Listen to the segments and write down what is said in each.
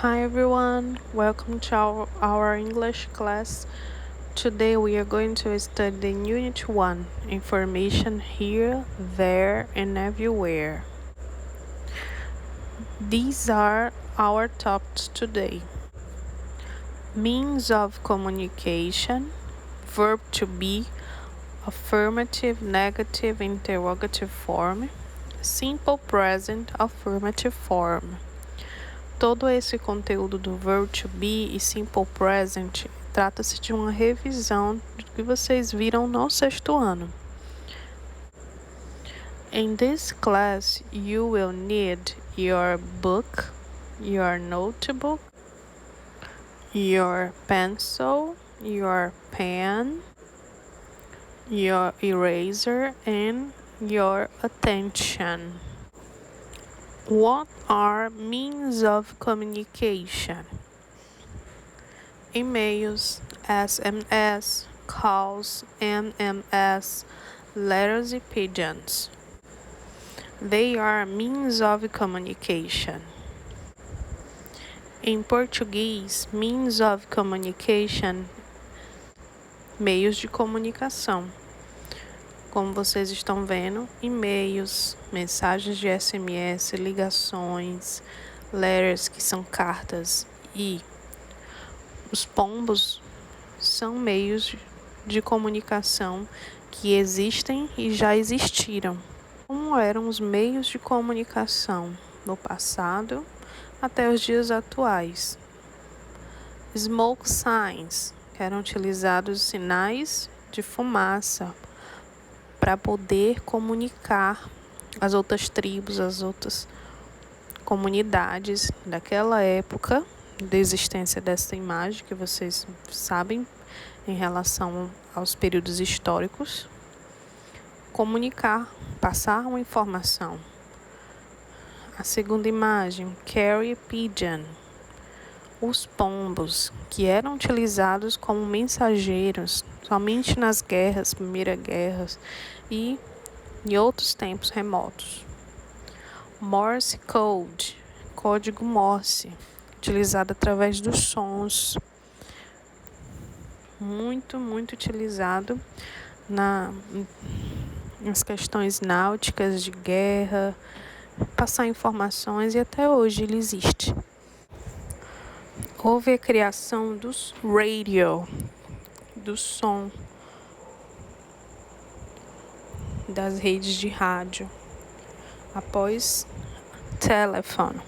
Hi everyone, welcome to our English class. Today we are going to study the Unit 1, Information Here, There and Everywhere. These are our topics today. Means of communication, verb to be, affirmative, negative, interrogative form, simple present, affirmative form. Todo esse conteúdo do verb to be e simple present trata-se de uma revisão do que vocês viram no sexto ano. In this class, you will need your book, your notebook, your pencil, your pen, your eraser, and your attention. What are means of communication? Emails, SMS, calls, MMS, letters e pigeons. They are means of communication. Em português, means of communication, meios de comunicação. Como vocês estão vendo, e-mails, mensagens de SMS, ligações, letters, que são cartas, e os pombos são meios de comunicação que existem e já existiram. Como eram os meios de comunicação no passado até os dias atuais? Smoke signs, que eram utilizados sinais de fumaça para poder comunicar as outras tribos, as outras comunidades daquela época, da existência dessa imagem que vocês sabem em relação aos períodos históricos. Comunicar, passar uma informação. A segunda imagem, carrier pigeon. Os pombos, que eram utilizados como mensageiros somente nas guerras, Primeiras Guerras e em outros tempos remotos. Morse code, código Morse, utilizado através dos sons. Muito utilizado nas questões náuticas de guerra, passar informações, e até hoje ele existe. Houve a criação dos radio, do som, das redes de rádio. Após telefone,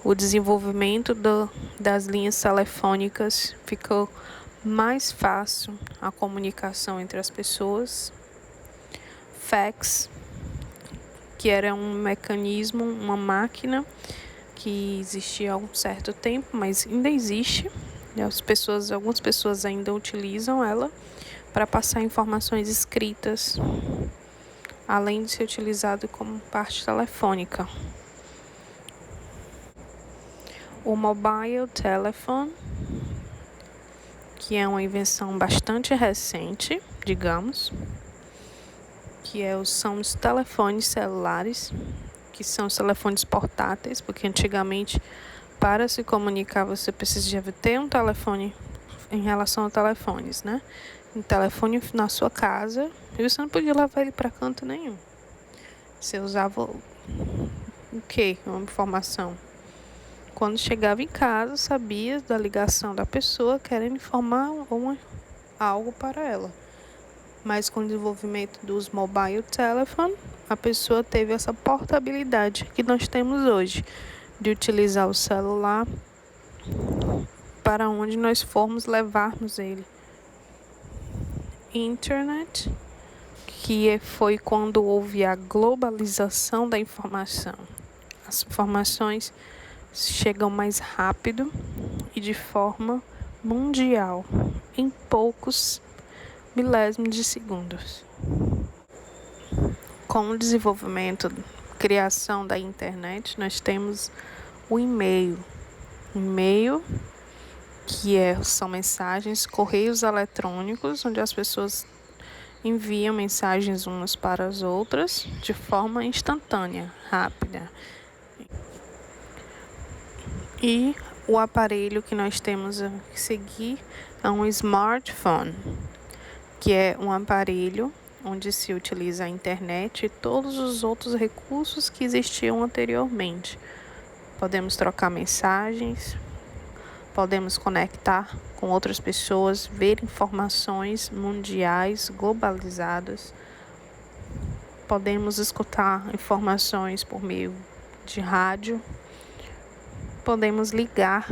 o desenvolvimento das linhas telefônicas ficou mais fácil a comunicação entre as pessoas. Fax, que era um mecanismo, uma máquina que existia há um certo tempo, mas ainda existe. Algumas pessoas ainda utilizam ela para passar informações escritas, além de ser utilizado como parte telefônica. O mobile telephone, que é uma invenção bastante recente, digamos, que são os telefones celulares, que são os telefones portáteis, porque antigamente, para se comunicar, você precisava ter um telefone em relação a telefones, né? Um telefone na sua casa, e você não podia levar ele para canto nenhum. Você usava o quê? Uma informação. Quando chegava em casa, sabia da ligação da pessoa querendo informar algo para ela. Mas com o desenvolvimento dos mobile telephone, a pessoa teve essa portabilidade que nós temos hoje, de utilizar o celular para onde nós formos levarmos ele. Internet, que foi quando houve a globalização da informação. As informações chegam mais rápido e de forma mundial, em poucos milésimos de segundos. Com o desenvolvimento, criação da internet, nós temos o e-mail. E-mail, que são mensagens, correios eletrônicos, onde as pessoas enviam mensagens umas para as outras de forma instantânea, rápida. E O aparelho que nós temos a seguir é um smartphone, que é um aparelho onde se utiliza a internet e todos os outros recursos que existiam anteriormente. Podemos trocar mensagens, podemos conectar com outras pessoas, ver informações mundiais globalizadas, podemos escutar informações por meio de rádio, podemos ligar,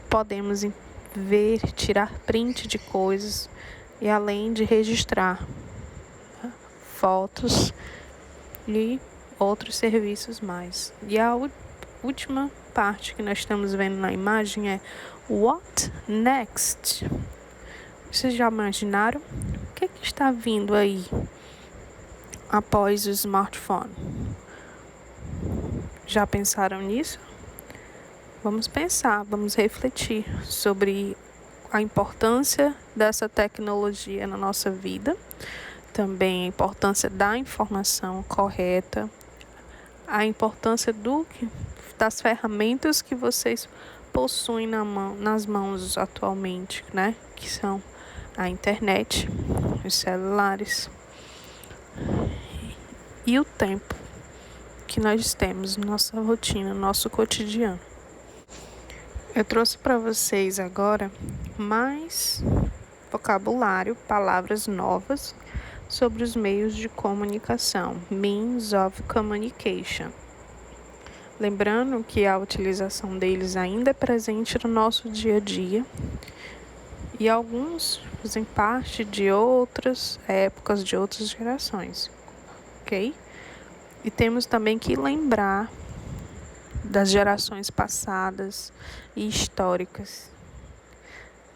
podemos ver, tirar print de coisas e além de registrar fotos e outros serviços mais. E a última parte que nós estamos vendo na imagem é What next? Vocês já imaginaram? O que está vindo aí após o smartphone? Já pensaram nisso? Vamos pensar, vamos refletir sobre a importância dessa tecnologia na nossa vida, também a importância da informação correta, a importância das ferramentas que vocês possuem nas mãos atualmente, né? Que são a internet, os celulares e o tempo que nós temos na nossa rotina, no nosso cotidiano. Eu trouxe para vocês agora mais vocabulário, palavras novas sobre os meios de comunicação, means of communication. Lembrando que a utilização deles ainda é presente no nosso dia a dia e alguns fazem parte de outras épocas, de outras gerações, ok? E temos também que lembrar das gerações passadas e históricas,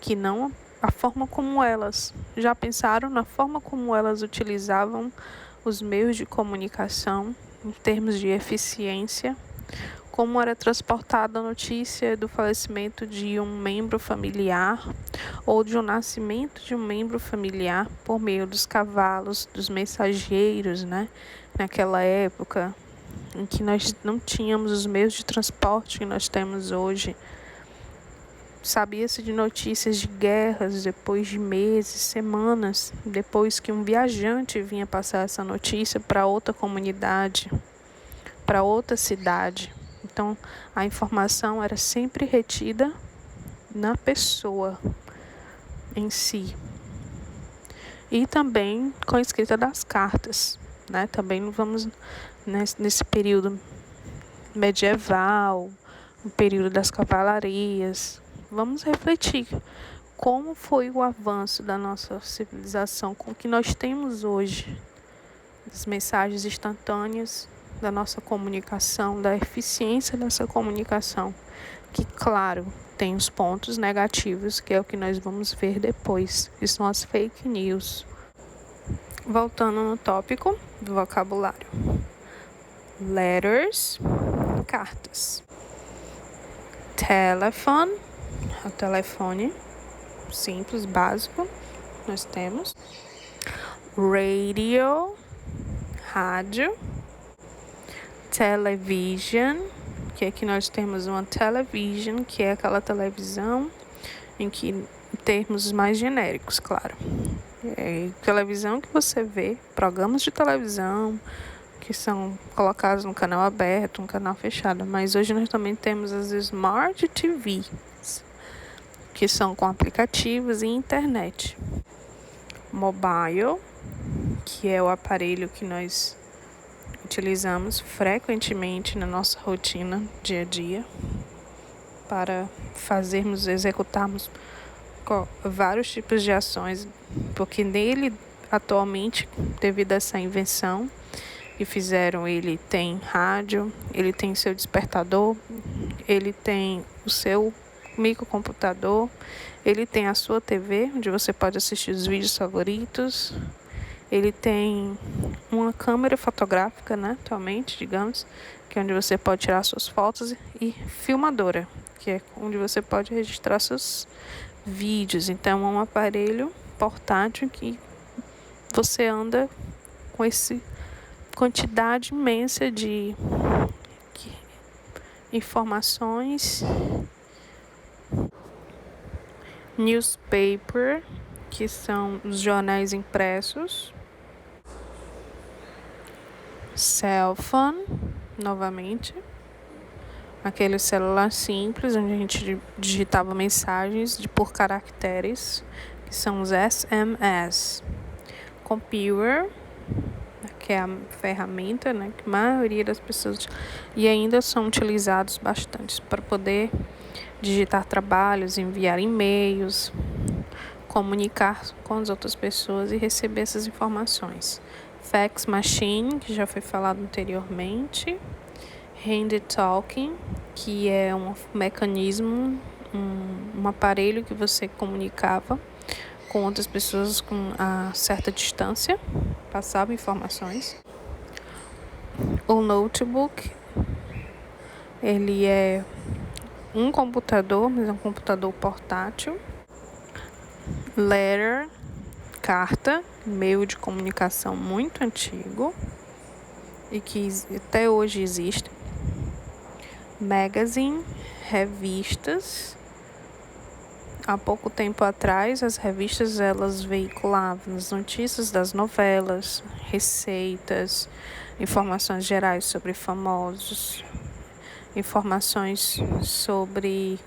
que não a forma como elas já pensaram na forma como elas utilizavam os meios de comunicação em termos de eficiência, como era transportada a notícia do falecimento de um membro familiar ou de um nascimento de um membro familiar por meio dos cavalos, dos mensageiros, né? Naquela época em que nós não tínhamos os meios de transporte que nós temos hoje. Sabia-se de notícias de guerras depois de meses, semanas, depois que um viajante vinha passar essa notícia para outra comunidade, para outra cidade. Então, a informação era sempre retida na pessoa em si. E também com a escrita das cartas, né? Também não vamos nesse período medieval, o período das cavalarias. Vamos refletir como foi o avanço da nossa civilização com o que nós temos hoje, das mensagens instantâneas, da nossa comunicação, da eficiência dessa comunicação, que, claro, tem os pontos negativos, que é o que nós vamos ver depois, que são as fake news. Voltando no tópico do vocabulário. Letters, cartas. Telephone, o telefone simples, básico, nós temos. Radio, rádio. Television, que aqui nós temos uma television, que é aquela televisão em termos mais genéricos, claro. É televisão que você vê, programas de televisão que são colocados no canal aberto, no canal fechado. Mas hoje nós também temos as Smart TVs, que são com aplicativos e internet. Mobile, que é o aparelho que nós utilizamos frequentemente na nossa rotina dia a dia para executarmos vários tipos de ações, porque nele atualmente, devido a essa invenção que fizeram, ele tem rádio, ele tem seu despertador, ele tem o seu microcomputador, ele tem a sua TV, onde você pode assistir os vídeos favoritos. Ele tem uma câmera fotográfica, né, atualmente, digamos, que é onde você pode tirar suas fotos, e filmadora, que é onde você pode registrar seus vídeos. Então, é um aparelho portátil que você anda com essa quantidade imensa de informações, newspaper, que são os jornais impressos, cell phone, novamente, aquele celular simples onde a gente digitava mensagens por caracteres, que são os SMS. Computer, que é a ferramenta, né, que a maioria das pessoas e ainda são utilizados bastante para poder digitar trabalhos, enviar e-mails, comunicar com as outras pessoas e receber essas informações. Fax machine, que já foi falado anteriormente. Hand talking, que é um mecanismo, um aparelho que você comunicava com outras pessoas com a certa distância, passava informações. O notebook, ele é um computador, mas é um computador portátil. Letter, carta, meio de comunicação muito antigo e que até hoje existe. Magazine, revistas. Há pouco tempo atrás, as revistas elas veiculavam as notícias das novelas, receitas, informações gerais sobre famosos, informações sobre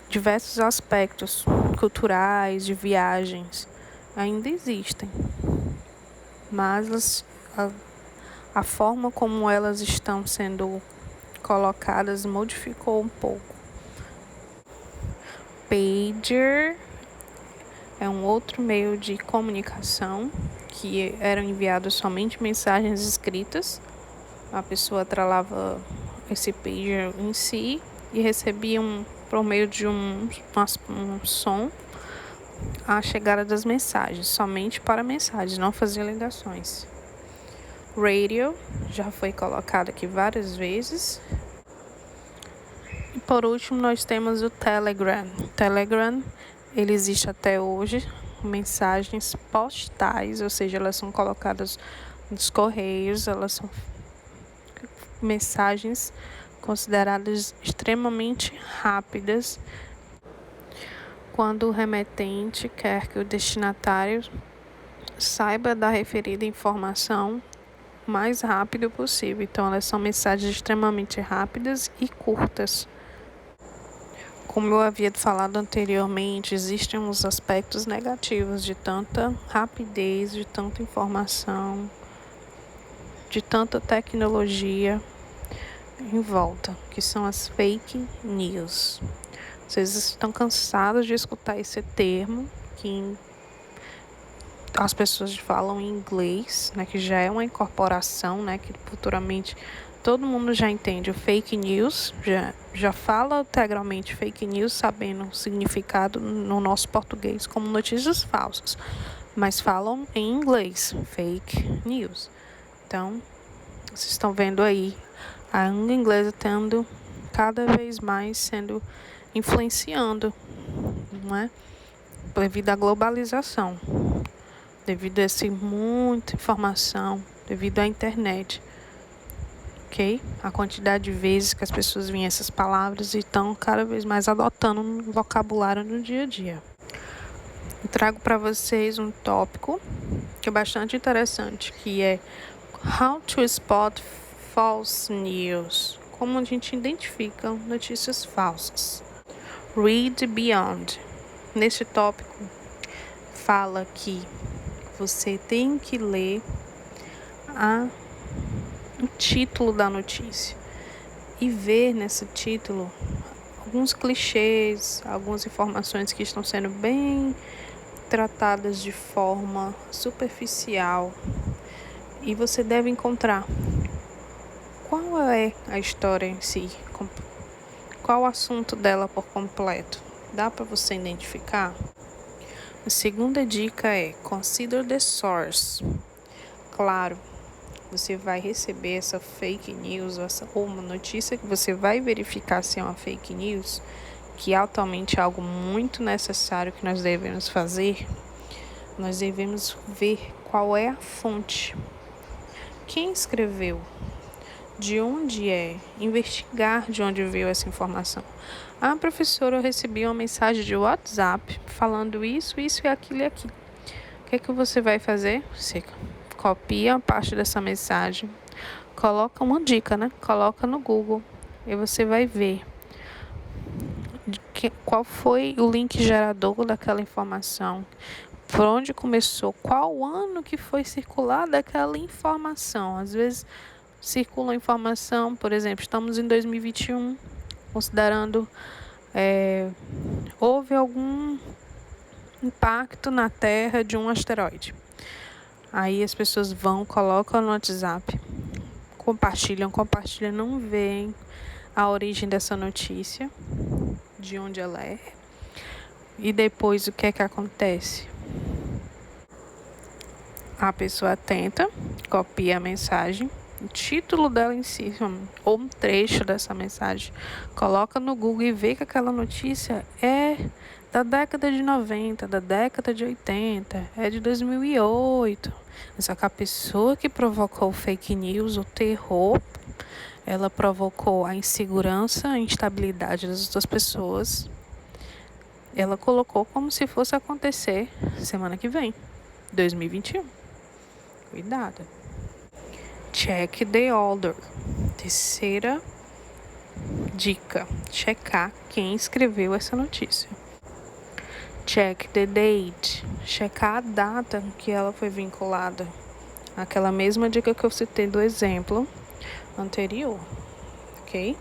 diversos aspectos culturais, de viagens. Ainda existem, mas a forma como elas estão sendo colocadas modificou um pouco. Pager é um outro meio de comunicação que eram enviadas somente mensagens escritas. A pessoa atrelava esse pager em si e recebia por meio de um som a chegada das mensagens, somente para mensagens, não fazia ligações. Radio já foi colocado aqui várias vezes. E por último nós temos o Telegram. Telegram, ele existe até hoje, mensagens postais, ou seja, elas são colocadas nos correios, elas são mensagens consideradas extremamente rápidas quando o remetente quer que o destinatário saiba da referida informação o mais rápido possível. Então, elas são mensagens extremamente rápidas e curtas. Como eu havia falado anteriormente, existem uns aspectos negativos de tanta rapidez, de tanta informação, de tanta tecnologia em volta, que são as fake news. Vocês estão cansados de escutar esse termo, que as pessoas falam em inglês, né, que já é uma incorporação, né, que futuramente todo mundo já entende o fake news, já fala integralmente fake news, sabendo o significado no nosso português como notícias falsas, mas falam em inglês, fake news. Então, vocês estão vendo aí a língua inglesa tendo cada vez mais sendo influenciando, não é? Devido à globalização, devido a muita informação, devido à internet. Ok? A quantidade de vezes que as pessoas veem essas palavras e estão cada vez mais adotando no vocabulário no dia a dia. Eu trago para vocês um tópico que é bastante interessante, que é How to Spot False News. Como a gente identifica notícias falsas. Read Beyond. Nesse tópico, fala que você tem que ler o título da notícia e ver nesse título alguns clichês, algumas informações que estão sendo bem tratadas de forma superficial, e você deve encontrar qual é a história em si, qual o assunto dela por completo. Dá para você identificar? A segunda dica é Consider the source. Claro, você vai receber essa fake news ou uma notícia que você vai verificar se é uma fake news, que atualmente é algo muito necessário que nós devemos fazer. Nós devemos ver qual é a fonte. Quem escreveu? de onde é, investigar de onde veio essa informação. Ah, professora, eu recebi uma mensagem de WhatsApp falando isso e aquilo e aquilo. O que é que você vai fazer? Você copia a parte dessa mensagem, coloca uma dica, né? Coloca no Google e você vai ver qual foi o link gerador daquela informação, por onde começou, qual ano que foi circulada aquela informação. Às vezes circula informação, por exemplo, estamos em 2021, considerando houve algum impacto na Terra de um asteroide. Aí as pessoas vão, colocam no WhatsApp, compartilham, não veem a origem dessa notícia, de onde ela é. E depois o que é que acontece? A pessoa tenta, copia a mensagem, o título dela em si, ou um trecho dessa mensagem, coloca no Google e vê que aquela notícia é da década de 90, da década de 80, é de 2008. Só que a pessoa que provocou o fake news, o terror, ela provocou a insegurança, a instabilidade das outras pessoas. Ela colocou como se fosse acontecer semana que vem, 2021. Cuidado. Check the order. Terceira dica: checar quem escreveu essa notícia. Check the date. Checar a data que ela foi vinculada. Aquela mesma dica que eu citei do exemplo anterior. Ok?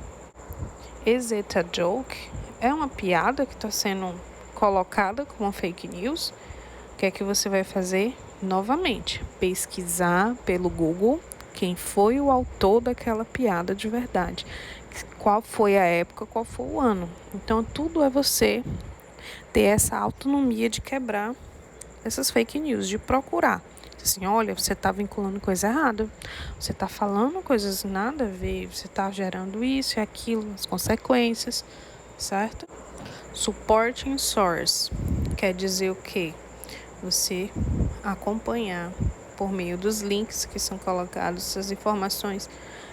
Is it a joke? É uma piada que está sendo colocada como fake news? O que é que você vai fazer? Novamente, pesquisar pelo Google quem foi o autor daquela piada de verdade. Qual foi a época, qual foi o ano. Então, tudo é você ter essa autonomia de quebrar essas fake news, de procurar. Assim, olha, você está vinculando coisa errada, você está falando coisas nada a ver, você está gerando isso e aquilo, as consequências, certo? Supporting source quer dizer o quê? Você acompanhar por meio dos links que são colocados, essas informações,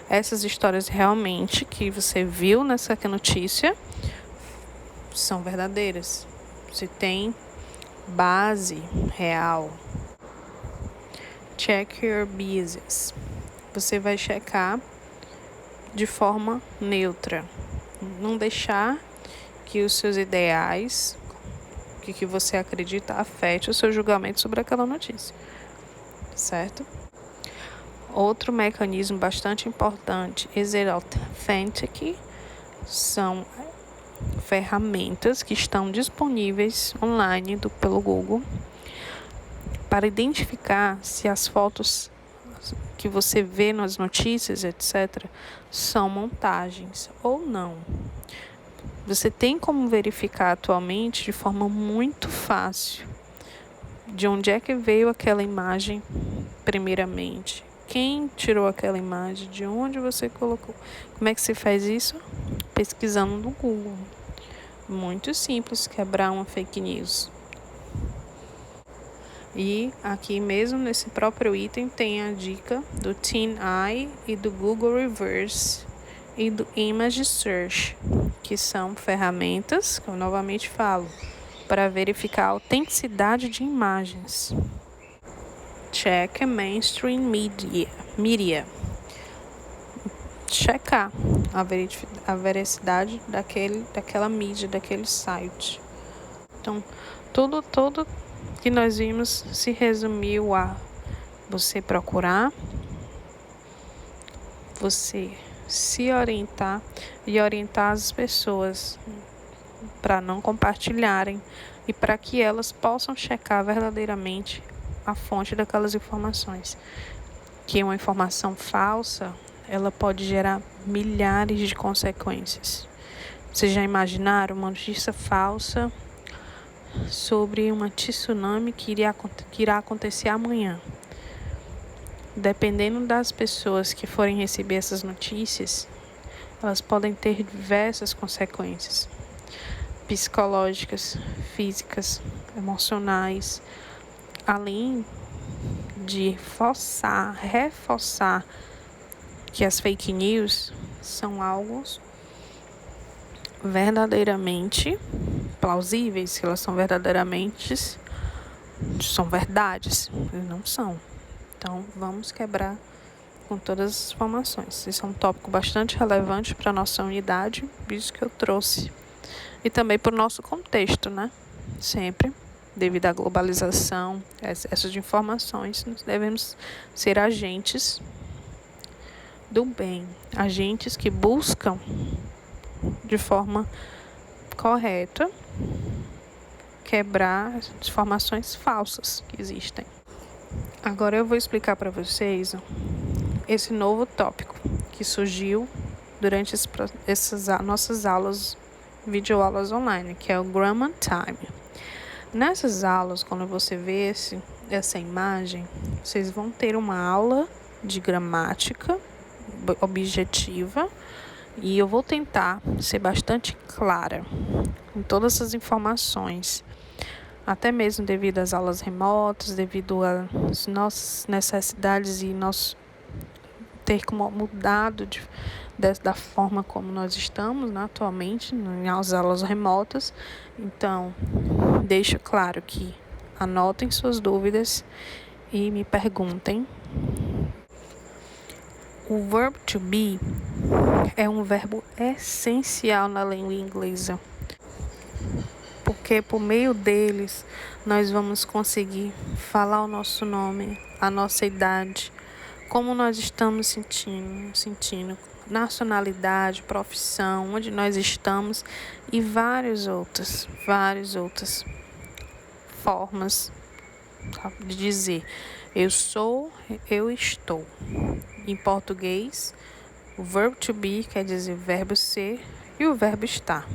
essas histórias realmente que você viu nessa notícia são verdadeiras. Se tem base real. Check your biases. Você vai checar de forma neutra. Não deixar que os seus ideais, o que você acredita, afete o seu julgamento sobre aquela notícia. Certo? Outro mecanismo bastante importante, Easy Authentic, são ferramentas que estão disponíveis online pelo Google para identificar se as fotos que você vê nas notícias, etc., são montagens ou não. Você tem como verificar atualmente de forma muito fácil de onde é que veio aquela imagem primeiramente. Quem tirou aquela imagem? De onde você colocou? Como é que se faz isso? Pesquisando no Google. Muito simples quebrar uma fake news. E aqui mesmo nesse próprio item tem a dica do TinEye e do Google Reverse e do Image Search, que são ferramentas, que eu novamente falo, para verificar a autenticidade de imagens. Check mainstream media. Checar a veracidade daquela mídia, daquele site. Então, tudo que nós vimos se resumiu a você procurar, você se orientar e orientar as pessoas para não compartilharem e para que elas possam checar verdadeiramente a fonte daquelas informações. Que uma informação falsa, ela pode gerar milhares de consequências. Vocês já imaginaram uma notícia falsa sobre uma tsunami que irá acontecer amanhã? Dependendo das pessoas que forem receber essas notícias, elas podem ter diversas consequências psicológicas, físicas, emocionais, além de reforçar que as fake news são algo verdadeiramente plausíveis, que elas são verdades, eles não são. Então, vamos quebrar com todas as informações. Esse é um tópico bastante relevante para a nossa unidade, isso que eu trouxe. E também para o nosso contexto, né? Sempre, devido à globalização, excesso de informações, nós devemos ser agentes do bem, agentes que buscam de forma correta quebrar as informações falsas que existem. Agora eu vou explicar para vocês esse novo tópico que surgiu durante essas nossas aulas, videoaulas online, que é o Grammar Time. Nessas aulas, quando você vê essa imagem, vocês vão ter uma aula de gramática objetiva e eu vou tentar ser bastante clara em todas essas informações, até mesmo devido às aulas remotas, devido às nossas necessidades e nosso ter como mudado da forma como nós estamos, né, atualmente nas aulas remotas. Então, deixo claro que anotem suas dúvidas e me perguntem. O verbo to be é um verbo essencial na língua inglesa, porque por meio deles nós vamos conseguir falar o nosso nome, a nossa idade, como nós estamos sentindo, nacionalidade, profissão, onde nós estamos e várias outras formas de dizer eu sou, eu estou. Em português, o verbo to be quer dizer verbo ser e o verbo estar.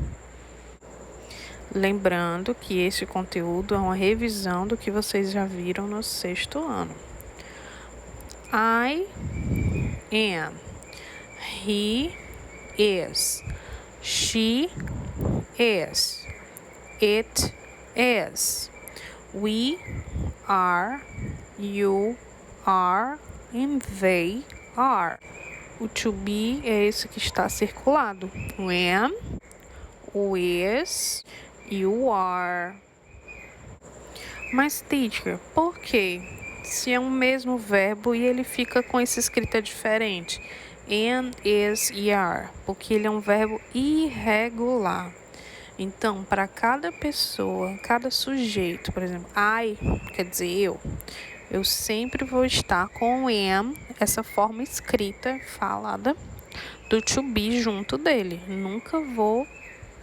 Lembrando que esse conteúdo é uma revisão do que vocês já viram no 6º ano. I am. He is. She is. It is. We are. You are. And they are. O to be é esse que está circulado. O am, o is e o are. Mas, teacher, por quê? Se é um mesmo verbo e ele fica com essa escrita diferente. Am, is e are. Porque ele é um verbo irregular. Então, para cada pessoa, cada sujeito, por exemplo, I, quer dizer eu sempre vou estar com o am, essa forma escrita, falada, do to be junto dele. Nunca vou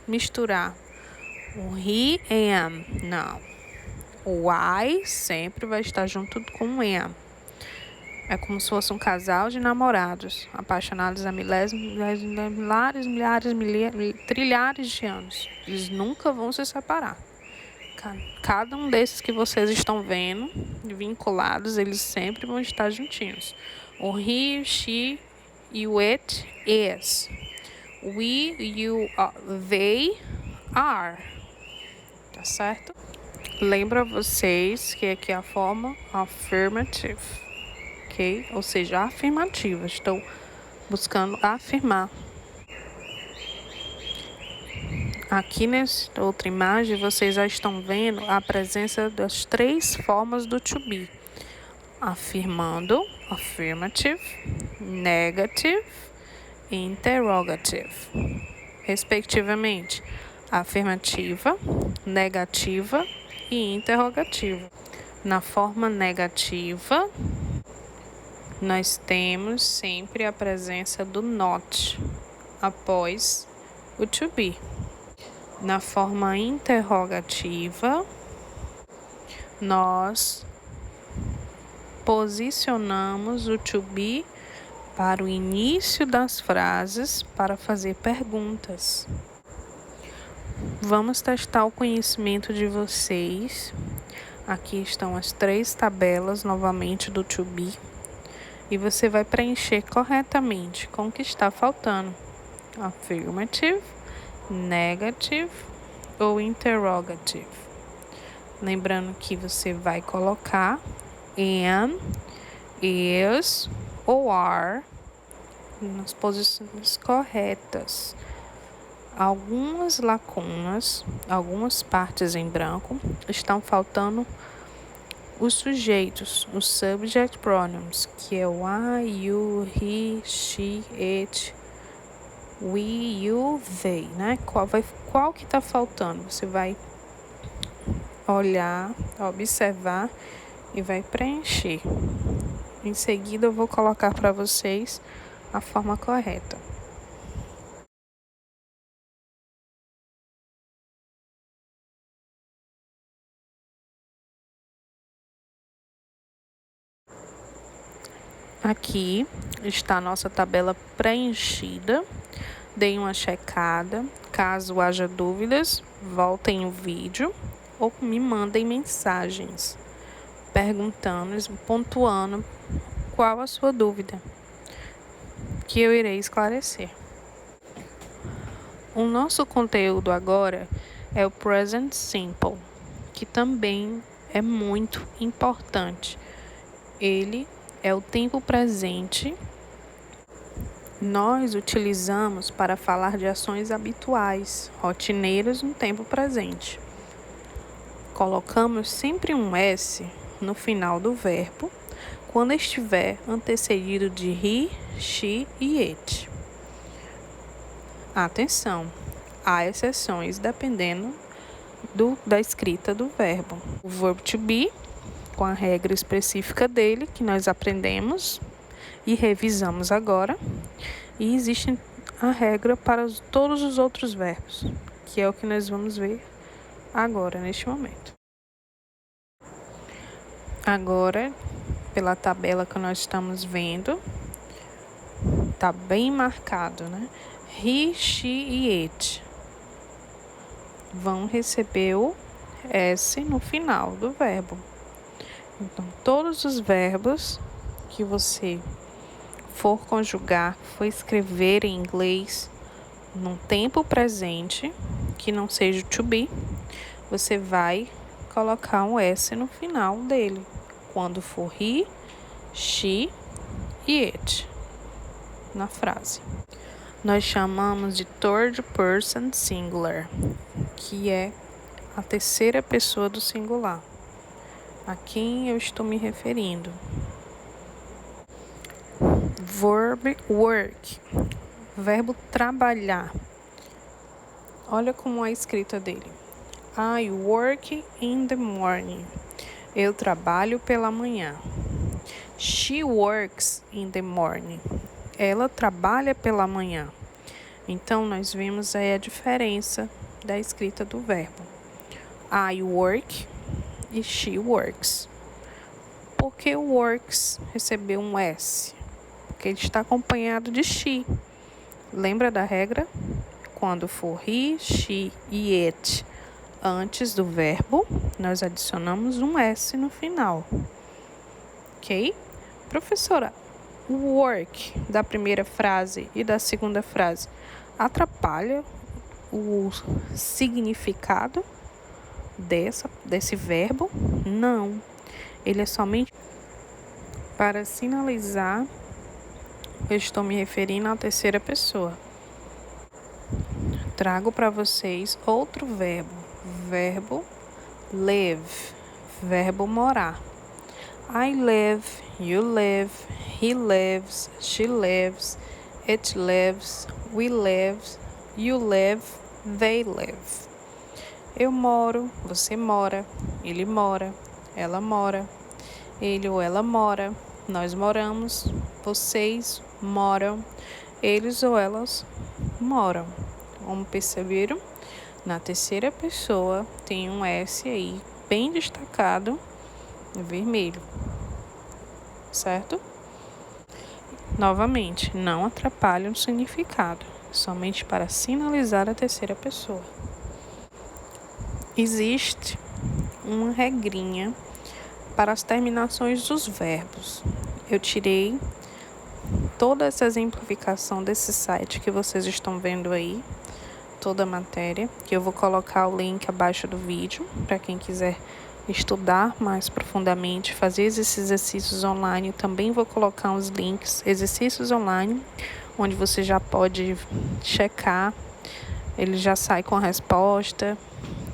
misturar o he am, não. O I sempre vai estar junto com o am. É como se fosse um casal de namorados, apaixonados há trilhares de anos. Eles nunca vão se separar. Cada um desses que vocês estão vendo, vinculados, eles sempre vão estar juntinhos. O he, she e o it is. We, you, they are. Tá certo? Lembra vocês que aqui é a forma affirmative, ok? Ou seja, afirmativa. Estou buscando afirmar. Aqui nessa outra imagem, vocês já estão vendo a presença das 3 formas do to be. Afirmando, affirmative, negative e interrogative, respectivamente. Afirmativa, negativa e interrogativa. Na forma negativa, nós temos sempre a presença do not após o to be. Na forma interrogativa, nós posicionamos o to be para o início das frases para fazer perguntas. Vamos testar o conhecimento de vocês. Aqui estão as 3 tabelas novamente do to be. E você vai preencher corretamente com o que está faltando. Affirmative, negative ou interrogative. Lembrando que você vai colocar am, is ou are nas posições corretas. Algumas lacunas, algumas partes em branco, estão faltando os sujeitos, os subject pronouns, que é o I, you, he, she, it, we, you, they, né? Qual que tá faltando? Você vai olhar, observar e vai preencher. Em seguida eu vou colocar para vocês a forma correta. Aqui está a nossa tabela preenchida. Deem uma checada. Caso haja dúvidas, voltem o vídeo ou me mandem mensagens perguntando, pontuando qual a sua dúvida, que eu irei esclarecer. O nosso conteúdo agora é o Present Simple, que também é muito importante. Ele é o tempo presente. Nós utilizamos para falar de ações habituais, rotineiras no tempo presente. Colocamos sempre um S no final do verbo, quando estiver antecedido de he, she e it. Atenção, há exceções dependendo da escrita do verbo. O verbo to be, com a regra específica dele, que nós aprendemos e revisamos agora. E existe a regra para todos os outros verbos, que é o que nós vamos ver agora, neste momento. Agora, pela tabela que nós estamos vendo, tá bem marcado, né? He, she e it vão receber o S no final do verbo. Então, todos os verbos que você for conjugar, for escrever em inglês num tempo presente, que não seja to be, você vai colocar um S no final dele, quando for he, she e it na frase. Nós chamamos de third person singular, que é a terceira pessoa do singular. A quem eu estou me referindo? Verb work, verbo trabalhar. Olha como é a escrita dele. I work in the morning. Eu trabalho pela manhã. She works in the morning. Ela trabalha pela manhã. Então, nós vemos aí a diferença da escrita do verbo. I work e she works. Por que o works recebeu um S? Porque ele está acompanhado de she. Lembra da regra? Quando for he, she e it antes do verbo, nós adicionamos um S no final. Ok? Professora, o work da primeira frase e da segunda frase atrapalha o significado desse verbo? Não. Ele é somente para sinalizar. Eu estou me referindo à terceira pessoa. Trago para vocês outro verbo. Verbo live. Verbo morar. I live, you live, he lives, she lives, it lives, we live, you live, they live. Eu moro, você mora, ele mora, ela mora, ele ou ela mora, nós moramos, vocês moram, eles ou elas moram. Como perceberam? Na terceira pessoa tem um S aí bem destacado em vermelho, certo? Novamente, não atrapalha o significado, somente para sinalizar a terceira pessoa. Existe uma regrinha para as terminações dos verbos. Eu tirei toda essa exemplificação desse site que vocês estão vendo aí, toda a matéria, que eu vou colocar o link abaixo do vídeo para quem quiser estudar mais profundamente, fazer esses exercícios online. Eu também vou colocar uns links, exercícios online, onde você já pode checar. Ele já sai com a resposta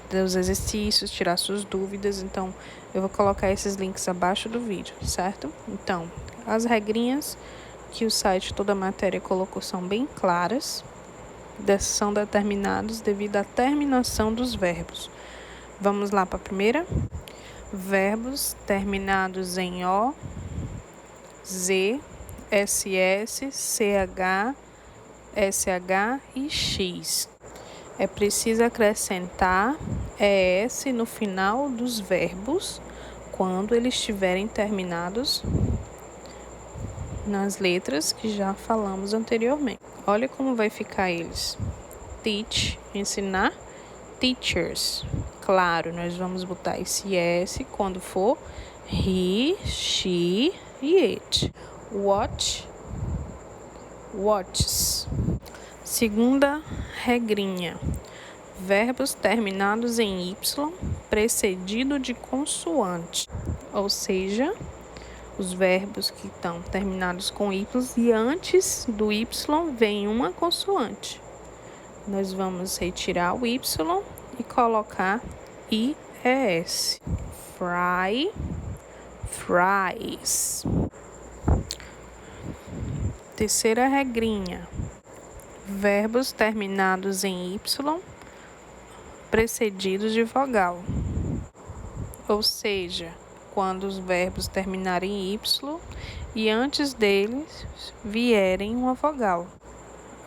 dos exercícios, tirar suas dúvidas. Então, eu vou colocar esses links abaixo do vídeo, certo? Então, as regrinhas que o site Toda Matéria colocou são bem claras. São determinados devido à terminação dos verbos. Vamos lá para a primeira. Verbos terminados em O, Z, SS, CH, SH e X. É preciso acrescentar ES no final dos verbos quando eles estiverem terminados nas letras que já falamos anteriormente. Olha como vai ficar eles. Teach, ensinar. Teachers. Claro, nós vamos botar esse S quando for he, she e it. Watch, watches. Segunda regrinha. Verbos terminados em Y precedido de consoante. Ou seja, os verbos que estão terminados com Y e antes do Y vem uma consoante. Nós vamos retirar o Y e colocar IES. Fry, fries. Terceira regrinha. Verbos terminados em Y precedidos de vogal. Ou seja, quando os verbos terminarem em Y e antes deles vierem uma vogal.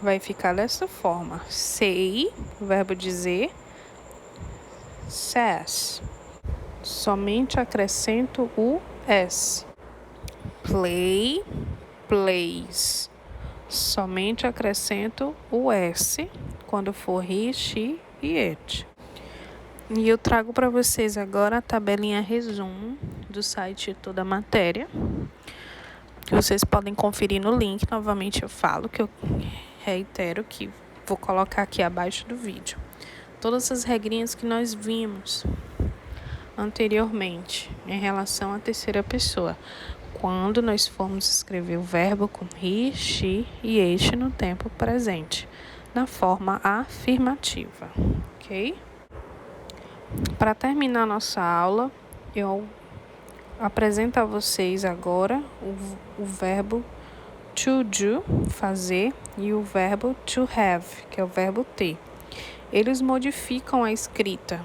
Vai ficar dessa forma. Say, verbo dizer. Says. Somente acrescento o S. Play, plays. Somente acrescento o S quando for he, she e it. E eu trago para vocês agora a tabelinha resumo do site Toda Matéria, que vocês podem conferir no link. Novamente eu falo que eu reitero que vou colocar aqui abaixo do vídeo. Todas as regrinhas que nós vimos anteriormente em relação à terceira pessoa. Quando nós formos escrever o verbo com he, she e it no tempo presente, na forma afirmativa, ok? Para terminar nossa aula, eu apresento a vocês agora o verbo to do, fazer, e o verbo to have, que é o verbo ter. Eles modificam a escrita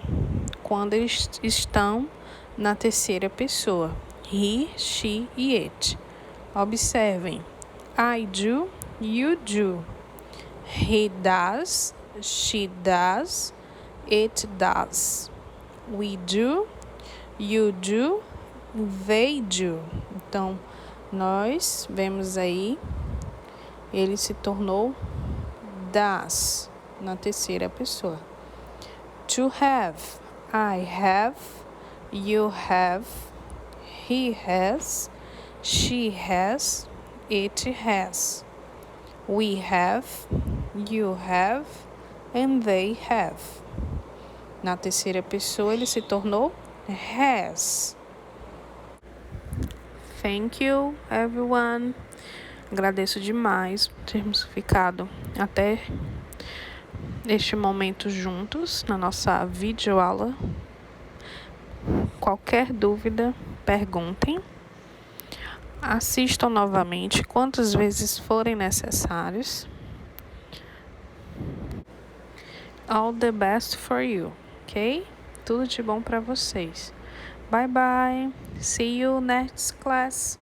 quando eles estão na terceira pessoa. He, she e it. Observem. I do, you do. He does, she does, it does. We do, you do, they do. Então, nós vemos aí, ele se tornou does na terceira pessoa. To have. I have, you have, he has, she has, it has. We have, you have, and they have. Na terceira pessoa, ele se tornou has. Thank you, everyone. Agradeço demais por termos ficado até este momento juntos na nossa videoaula. Qualquer dúvida, perguntem. Assistam novamente quantas vezes forem necessários. All the best for you, ok? Tudo de bom para vocês. Bye bye. See you next class.